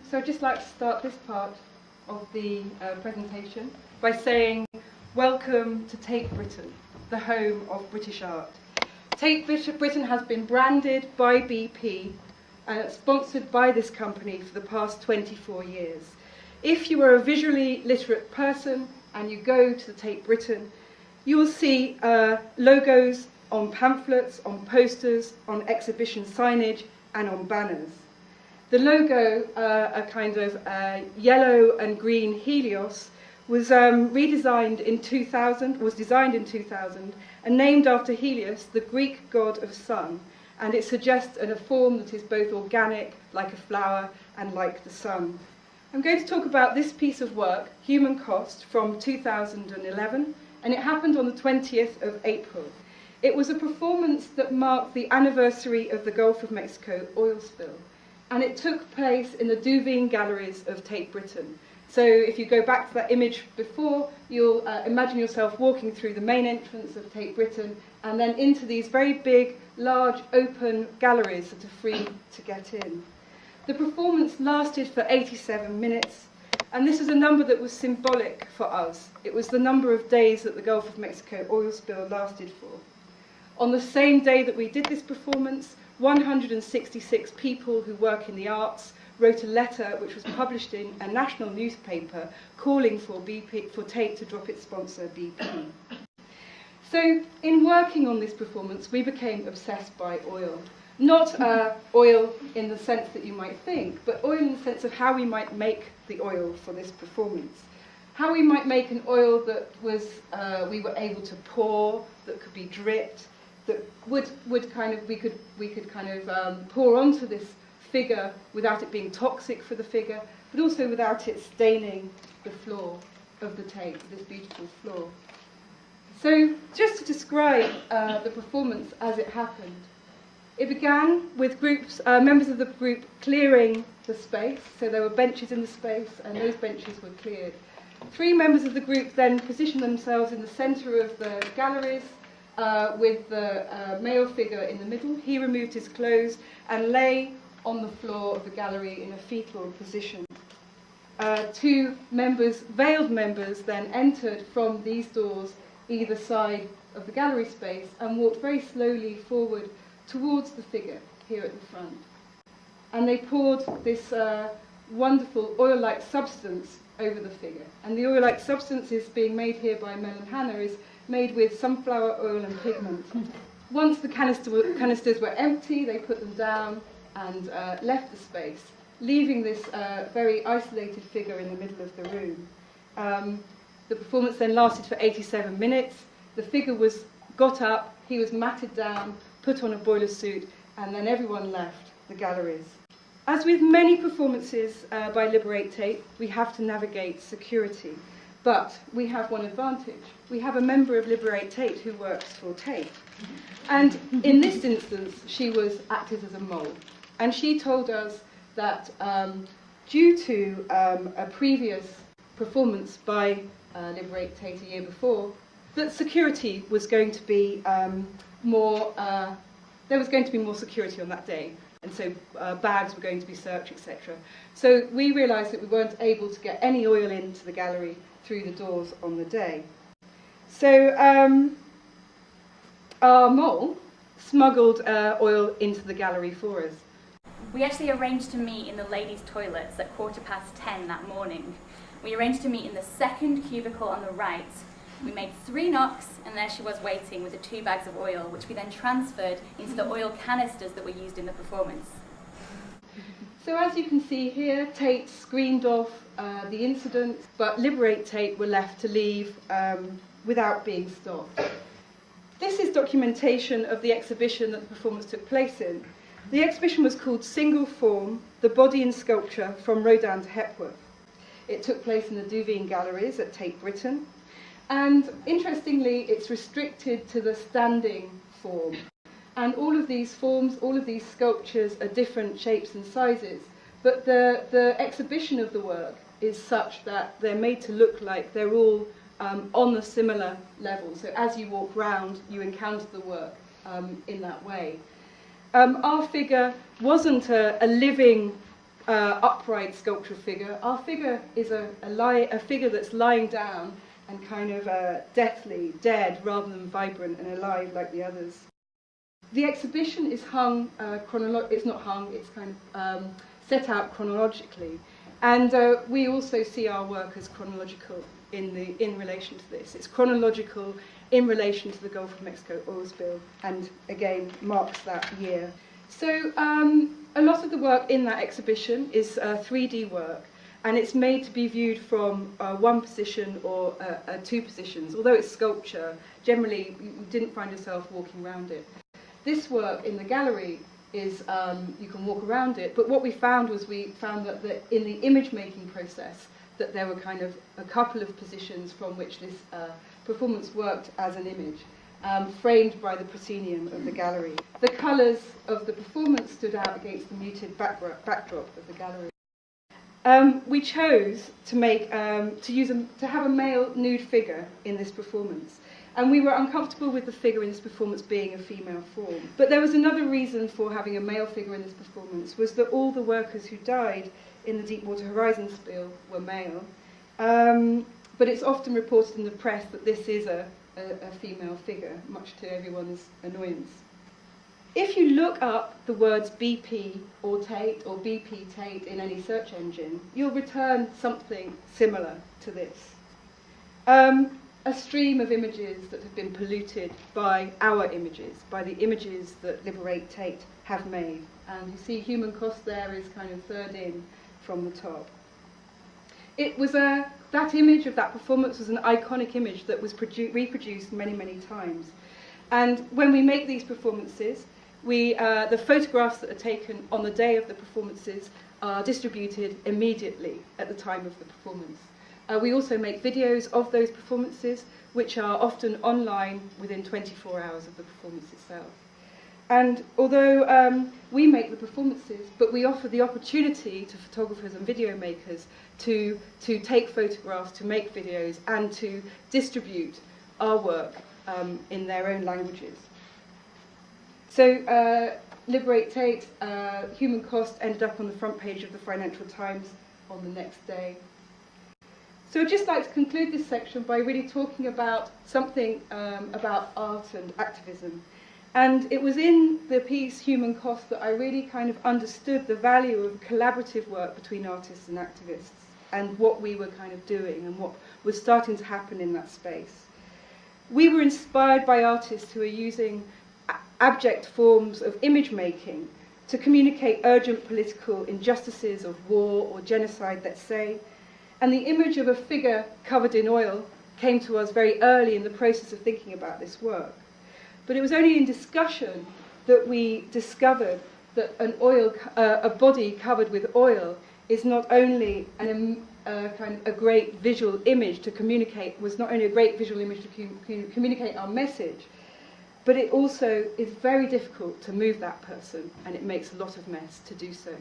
So I'd just like to start this part of the presentation by saying welcome to Tate Britain, the home of British art. Tate Britain has been branded by BP and sponsored by this company for the past 24 years. If you are a visually literate person and you go to the Tate Britain, you will see logos on pamphlets, on posters, on exhibition signage and on banners. The logo, a kind of yellow and green Helios, was designed in 2000 and named after Helios, the Greek god of sun, and it suggests a form that is both organic, like a flower, and like the sun. I'm going to talk about this piece of work, Human Cost, from 2011, and it happened on the 20th of April. It was a performance that marked the anniversary of the Gulf of Mexico oil spill, and it took place in the Leuven galleries of Tate Britain. So if you go back to that image before, you'll imagine yourself walking through the main entrance of Tate Britain and then into these very big, large, open galleries that are free to get in. The performance lasted for 87 minutes, and this is a number that was symbolic for us. It was the number of days that the Gulf of Mexico oil spill lasted for. On the same day that we did this performance, 166 people who work in the arts wrote a letter which was published in a national newspaper calling for Tate to drop its sponsor, BP. So in working on this performance, we became obsessed by oil. Not oil in the sense that you might think, but oil in the sense of how we might make the oil for this performance. How we might make an oil that was we were able to pour, that could be dripped, that we could kind of pour onto this figure without it being toxic for the figure, but also without it staining the floor of the Tate, this beautiful floor. So just to describe the performance as it happened, it began with members of the group clearing the space, so there were benches in the space and those benches were cleared. 3 members of the group then positioned themselves in the centre of the galleries with the male figure in the middle. He removed his clothes and lay on the floor of the gallery in a fetal position. 2 members, veiled members, then entered from these doors either side of the gallery space and walked very slowly forward towards the figure here at the front. And they poured this wonderful oil-like substance over the figure. And the oil-like substance is being made here by Mel and Hannah, is made with sunflower oil and pigment. Once the canisters were empty, they put them down and left the space, leaving this very isolated figure in the middle of the room. The performance then lasted for 87 minutes. The figure got up, he was matted down, put on a boiler suit, and then everyone left the galleries. As with many performances by Liberate Tate, we have to navigate security. But we have one advantage. We have a member of Liberate Tate who works for Tate. And in this instance, she acted as a mole. And she told us that due to a previous performance by Liberate Tate a year before, that security was going to be there was going to be more security on that day. And so bags were going to be searched, etc. So we realised that we weren't able to get any oil into the gallery through the doors on the day. So our mole smuggled oil into the gallery for us. We actually arranged to meet in the ladies' toilets at 10:15 that morning. We arranged to meet in the second cubicle on the right. We made 3 knocks, and there she was waiting with the 2 bags of oil, which we then transferred into the oil canisters that were used in the performance. So as you can see here, Tate screened off the incident, but Liberate Tate were left to leave without being stopped. This is documentation of the exhibition that the performance took place in. The exhibition was called Single Form, the Body in Sculpture from Rodin to Hepworth. It took place in the Leuven galleries at Tate Britain. And interestingly, it's restricted to the standing form. And all of these forms, all of these sculptures are different shapes and sizes. But the exhibition of the work is such that they're made to look like they're all on a similar level. So as you walk round, you encounter the work in that way. Our figure wasn't a living upright sculptural figure. Our figure is a figure that's lying down and kind of deathly, dead, rather than vibrant and alive like the others. The exhibition is hung, it's not hung, it's kind of set out chronologically. And we also see our work as chronological in relation to this. It's chronological in relation to the Gulf of Mexico oil spill, and again marks that year. So a lot of the work in that exhibition is 3D work, and it's made to be viewed from one position or two positions. Although it's sculpture, generally you didn't find yourself walking around it. This work in the gallery is, you can walk around it, but what we found was that in the image making process that there were kind of a couple of positions from which this performance worked as an image, framed by the proscenium of the gallery. The colours of the performance stood out against the muted backdrop of the gallery. We chose to have a male nude figure in this performance. And we were uncomfortable with the figure in this performance being a female form. But there was another reason for having a male figure in this performance, was that all the workers who died in the Deepwater Horizon spill were male. But it's often reported in the press that this is a female figure, much to everyone's annoyance. If you look up the words BP or Tate or BP Tate in any search engine, you'll return something similar to this. A stream of images that have been polluted by our images, by the images that Liberate Tate have made. And you see human cost there is kind of third in from the top. It was that image of that performance was an iconic image that was reproduced many, many times. And when we make these performances, the photographs that are taken on the day of the performances are distributed immediately at the time of the performance. We also make videos of those performances, which are often online within 24 hours of the performance itself. And although we make the performances, but we offer the opportunity to photographers and video makers to take photographs, to make videos, and to distribute our work in their own languages. So Liberate Tate, human cost, ended up on the front page of the Financial Times on the next day. So I'd just like to conclude this section by really talking about something about art and activism. And it was in the piece Human Cost that I really kind of understood the value of collaborative work between artists and activists, and what we were kind of doing and what was starting to happen in that space. We were inspired by artists who are using abject forms of image making to communicate urgent political injustices of war or genocide, let's say. And the image of a figure covered in oil came to us very early in the process of thinking about this work. But it was only in discussion that we discovered that a body covered with oil is not only a great visual image to communicate, was not only a great visual image to communicate our message, but it also is very difficult to move that person, and it makes a lot of mess to do so.